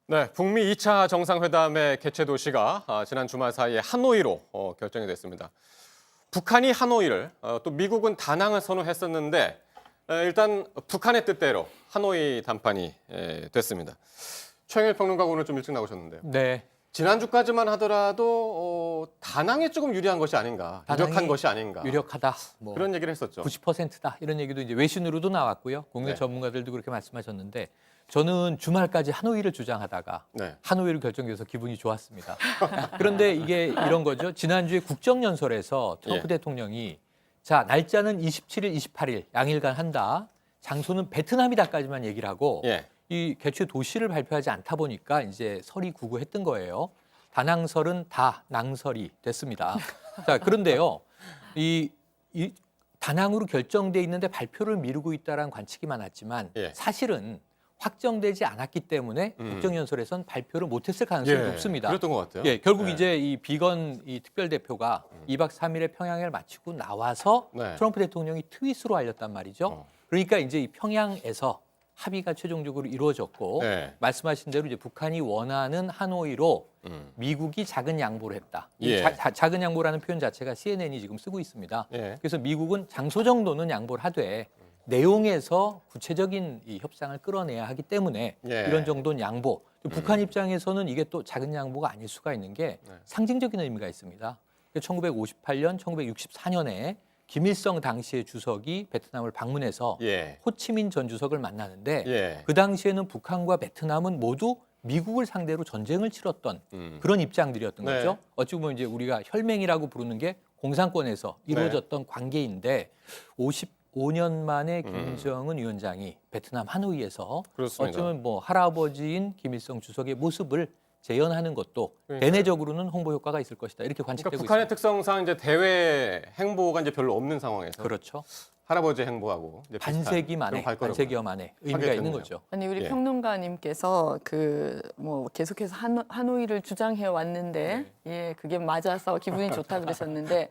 네, 북미 2차 정상회담의 개최 도시가 지난 주말 사이에 하노이로 결정이 됐습니다. 북한이 하노이를, 또 미국은 다낭을 선호했었는데 일단 북한의 뜻대로 하노이 담판이 됐습니다. 최영일 평론가가 오늘 좀 일찍 나오셨는데요. 네. 지난주까지만 하더라도 다낭에 조금 유리한 것이 아닌가, 유력한 것이 아닌가. 유력하다. 뭐 그런 얘기를 했었죠. 90%다. 이런 얘기도 이제 외신으로도 나왔고요. 국내 네. 전문가들도 그렇게 말씀하셨는데 저는 주말까지 하노이를 주장하다가 네. 하노이로 결정돼서 기분이 좋았습니다. 그런데 이게 이런 거죠. 지난주에 국정연설에서 트럼프 대통령이 자, 날짜는 27일, 28일 양일간 한다. 장소는 베트남이다까지만 얘기를 하고 예. 이 개최 도시를 발표하지 않다 보니까 이제 설이 구구했던 거예요. 다낭설은 다 낭설이 됐습니다. 자, 그런데요. 이 다낭으로 결정돼 있는데 발표를 미루고 있다라는 관측이 많았지만 예. 사실은 확정되지 않았기 때문에 국정연설에선 발표를 못했을 가능성이 높습니다. 그랬던 것 같아요. 예, 결국 네. 이제 이 비건 이 특별대표가 2박 3일의 평양을 마치고 나와서 네. 트럼프 대통령이 트윗으로 알렸단 말이죠. 그러니까 이제 이 평양에서 합의가 최종적으로 이루어졌고 네. 말씀하신 대로 이제 북한이 원하는 하노이로 미국이 작은 양보를 했다. 이 예. 작은 양보라는 표현 자체가 CNN이 지금 쓰고 있습니다. 예. 그래서 미국은 장소 정도는 양보를 하되 내용에서 구체적인 이 협상을 끌어내야 하기 때문에 예. 이런 정도는 양보. 북한 입장에서는 이게 또 작은 양보가 아닐 수가 있는 게 상징적인 의미가 있습니다. 1958년, 1964년에 김일성 당시의 주석이 베트남을 방문해서 예. 호치민 전 주석을 만나는데 예. 그 당시에는 북한과 베트남은 모두 미국을 상대로 전쟁을 치렀던 그런 입장들이었던 네. 거죠. 어찌 보면 이제 우리가 혈맹이라고 부르는 게 공산권에서 이루어졌던 관계인데 55년 만에 김정은 위원장이 베트남 하노이에서 그렇습니다. 어쩌면 뭐 할아버지인 김일성 주석의 모습을 재현하는 것도 그러니까요. 대내적으로는 홍보 효과가 있을 것이다. 이렇게 그러니까 관측되고 북한의 있습니다. 특성상 이제 대외 행보가 이제 별로 없는 상황에서 그렇죠. 할아버지 행보하고 이제 비슷한 반세기 만에, 그런 발걸음을 반세기여 만에 의미가 있는 하겠군요. 거죠. 아니 우리 예. 평론가님께서 그 뭐 계속해서 하노이를 주장해 왔는데 예 그게 맞아서 기분이 좋다 그러셨는데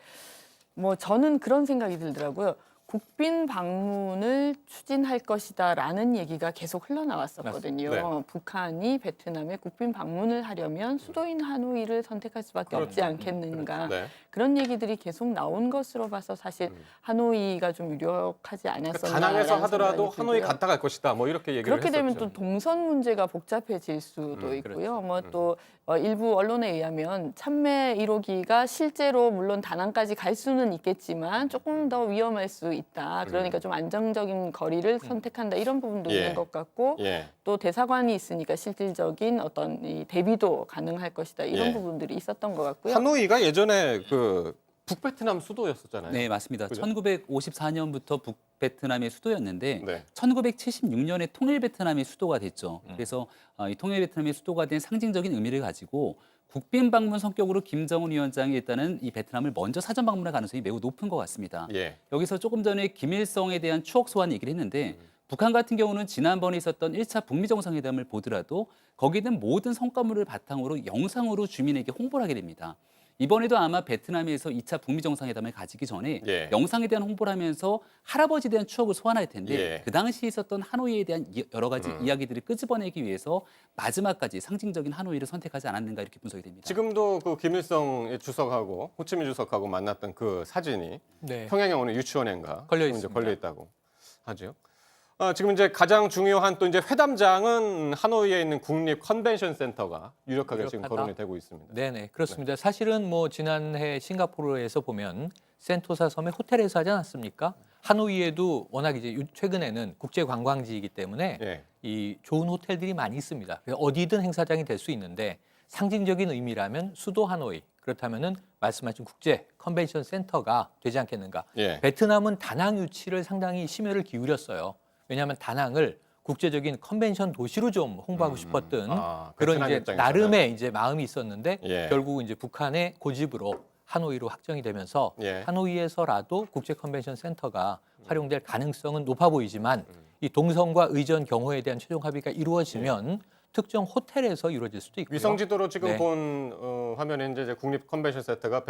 뭐 저는 그런 생각이 들더라고요. 국빈 방문을 추진할 것이다라는 얘기가 계속 흘러나왔었거든요. 네. 북한이 베트남에 국빈 방문을 하려면 수도인 하노이를 선택할 수밖에 없지 않겠는가. 네. 그런 얘기들이 계속 나온 것으로 봐서 사실 하노이가 좀 유력하지 그러니까 않았었나. 다낭에서 하더라도 생각이 하노이 들고요. 갔다 갈 것이다. 뭐 이렇게 얘기를 그렇게 되면 했었죠. 또 동선 문제가 복잡해질 수도 있고요. 뭐 또 일부 언론에 의하면 참매 1호기가 실제로 물론 다낭까지 갈 수는 있겠지만 조금 더 위험할 수 있다. 그러니까 좀 안정적인 거리를 선택한다. 이런 부분도 예. 있는 것 같고 예. 또 대사관이 있으니까 실질적인 어떤 이 대비도 가능할 것이다. 이런 예. 부분들이 있었던 것 같고요. 하노이가 예전에 그 북베트남 수도였었잖아요. 네, 맞습니다. 그죠? 1954년부터 북베트남의 수도였는데 네. 1976년에 통일 베트남의 수도가 됐죠. 그래서 이 통일 베트남의 수도가 된 상징적인 의미를 가지고 국빈 방문 성격으로 김정은 위원장이 일단은 이 베트남을 먼저 사전 방문할 가능성이 매우 높은 것 같습니다. 예. 여기서 조금 전에 김일성에 대한 추억 소환 얘기를 했는데 북한 같은 경우는 지난번에 있었던 1차 북미 정상회담을 보더라도 거기에 있는 모든 성과물을 바탕으로 영상으로 주민에게 홍보를 하게 됩니다. 이번에도 아마 베트남에서 2차 북미 정상회담을 가지기 전에 예. 영상에 대한 홍보를 하면서 할아버지에 대한 추억을 소환할 텐데 예. 그 당시 있었던 하노이에 대한 여러 가지 이야기들을 끄집어내기 위해서 마지막까지 상징적인 하노이를 선택하지 않았는가 이렇게 분석이 됩니다. 지금도 그 김일성 주석하고 호치민 주석하고 만났던 그 사진이 네. 평양에 오는 유치원인가 걸려 이제 있습니다. 걸려 있다고 하죠. 지금 이제 가장 중요한 또 이제 회담장은 하노이에 있는 국립 컨벤션 센터가 유력하게 지금 유력하다. 거론이 되고 있습니다. 네네 그렇습니다. 사실은 뭐 지난해 싱가포르에서 보면 센토사 섬의 호텔에서 하지 않았습니까? 하노이에도 워낙 이제 최근에는 국제 관광지이기 때문에 예. 이 좋은 호텔들이 많이 있습니다. 그래서 어디든 행사장이 될 수 있는데 상징적인 의미라면 수도 하노이 그렇다면은 말씀하신 국제 컨벤션 센터가 되지 않겠는가? 예. 베트남은 다낭 유치를 상당히 심혈을 기울였어요. 왜냐하면 다낭을 국제적인 컨벤션 도시로 좀 홍보하고 싶었던 그런 베트남 이제 입장에서는. 나름의 이제 마음이 있었는데 예. 결국 이제 북한의 고집으로 하노이로 확정이 되면서 예. 하노이에서라도 국제 컨벤션 센터가 활용될 가능성은 높아 보이지만 이 동성과 의전 경호에 대한 최종 합의가 이루어지면 특정 호텔에서 이루어질 수도 있고요. 위성 지도로 지금 네. 본 화면에 이제 국립 컨벤션 센터가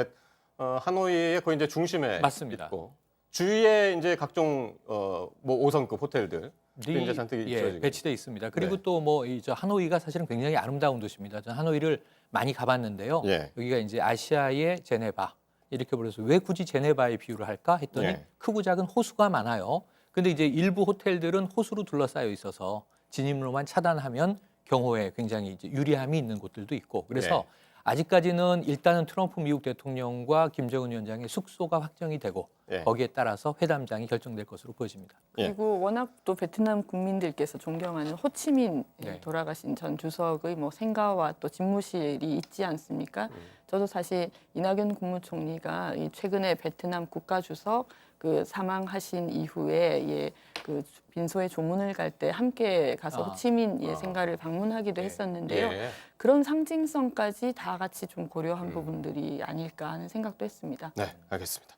하노이의 거의 이제 중심에 맞습니다. 있고 주위에 이제 각종 뭐 5성급 호텔들 이제 잔뜩 있어요. 배치돼 있습니다. 그리고 네. 또 뭐 저 하노이가 사실은 굉장히 아름다운 도시입니다. 저는 하노이를 많이 가봤는데요. 예. 여기가 이제 아시아의 제네바 이렇게 불러서 왜 굳이 제네바의 비유를 할까 했더니 예. 크고 작은 호수가 많아요. 근데 이제 일부 호텔들은 호수로 둘러싸여 있어서 진입로만 차단하면 경호에 굉장히 이제 유리함이 있는 곳들도 있고 그래서 예. 아직까지는 일단은 트럼프 미국 대통령과 김정은 위원장의 숙소가 확정이 되고 예. 거기에 따라서 회담장이 결정될 것으로 보여집니다. 예. 그리고 워낙 또 베트남 국민들께서 존경하는 호치민 네. 돌아가신 전 주석의 뭐 생가와 또 집무실이 있지 않습니까? 저도 사실 이낙연 국무총리가 이 최근에 베트남 국가주석 그 사망하신 이후에 그 빈소에 조문을 갈 때 함께 가서 호치민 생가를 방문하기도 했었는데요. 예. 그런 상징성까지 다 같이 좀 고려한 부분들이 아닐까 하는 생각도 했습니다. 네, 알겠습니다.